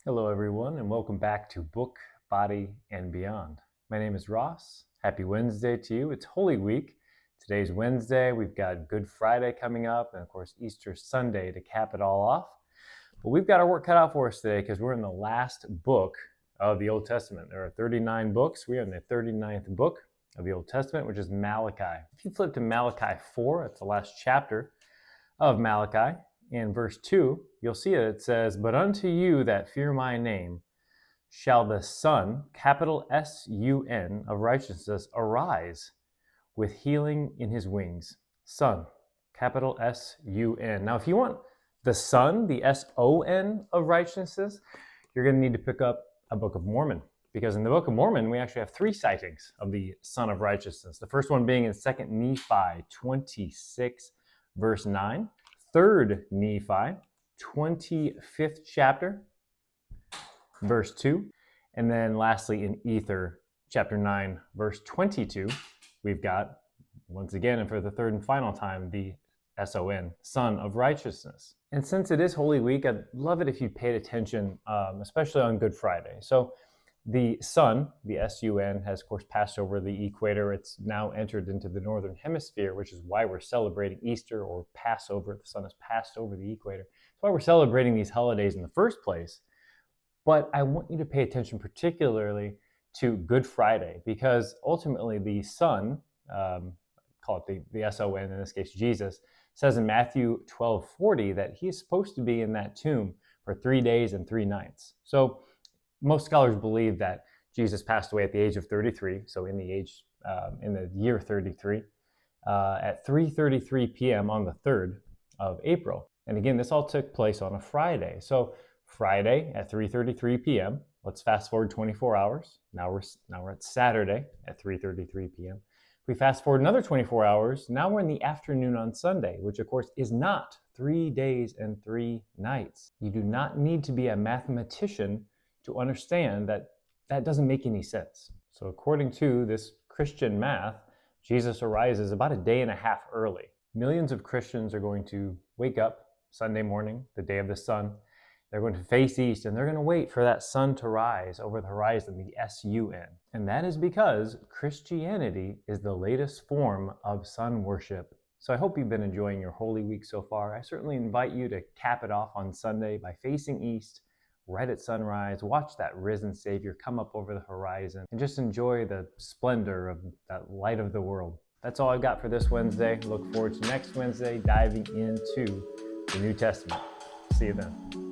Hello everyone, and welcome back to Book, Body, and Beyond. My name is Ross. Happy Wednesday to you. It's Holy Week. Today's Wednesday. We've got Good Friday coming up, and of course Easter Sunday to cap it all off. But we've got our work cut out for us today because we're in the last book of the Old Testament. There are 39 books. We are in the 39th book of the Old Testament, which is Malachi. If you flip to Malachi 4, that's the last chapter of Malachi. In verse 2, you'll see it says, "But unto you that fear my name shall the Sun, capital S-U-N, of righteousness arise with healing in his wings." Sun, capital S-U-N. Now, if you want the Sun, the S-O-N of righteousness, you're going to need to pick up a Book of Mormon. Because in the Book of Mormon, we actually have three sightings of the Son of Righteousness. The first one being in 2 Nephi 26, verse 9. 3 Nephi, 25th chapter, verse 2. And then lastly in Ether, chapter 9, verse 22, we've got, once again and for the third and final time, the S-O-N, Son of Righteousness. And since it is Holy Week, I'd love it if you paid attention, especially on Good Friday. So the sun, the S-U-N, has, of course, passed over the equator. It's now entered into the northern hemisphere, which is why we're celebrating Easter or Passover. The sun has passed over the equator. That's why we're celebrating these holidays in the first place. But I want you to pay attention particularly to Good Friday, because ultimately the sun, call it the S-O-N, in this case Jesus, says in Matthew 12:40 that he is supposed to be in that tomb for 3 days and 3 nights. So most scholars believe that Jesus passed away at the age of 33, so in the year 33, at 3:33 p.m. on the 3rd of April. And again, this all took place on a Friday. So Friday at 3:33 p.m. Let's fast forward 24 hours. Now we're at Saturday at 3:33 p.m. If we fast forward another 24 hours, now we're in the afternoon on Sunday, which of course is not 3 days and 3 nights. You do not need to be a mathematician to understand that that doesn't make any sense. So according to this Christian math, Jesus arises about a day and a half early. Millions of Christians are going to wake up Sunday morning, the day of the sun. They're going to face east, and they're going to wait for that sun to rise over the horizon, the S-U-N. And that is because Christianity is the latest form of sun worship. So I hope you've been enjoying your Holy Week so far. I certainly invite you to cap it off on Sunday by facing east, right at sunrise. Watch that risen Savior come up over the horizon and just enjoy the splendor of that light of the world. That's all I've got for this Wednesday. Look forward to next Wednesday diving into the New Testament. See you then.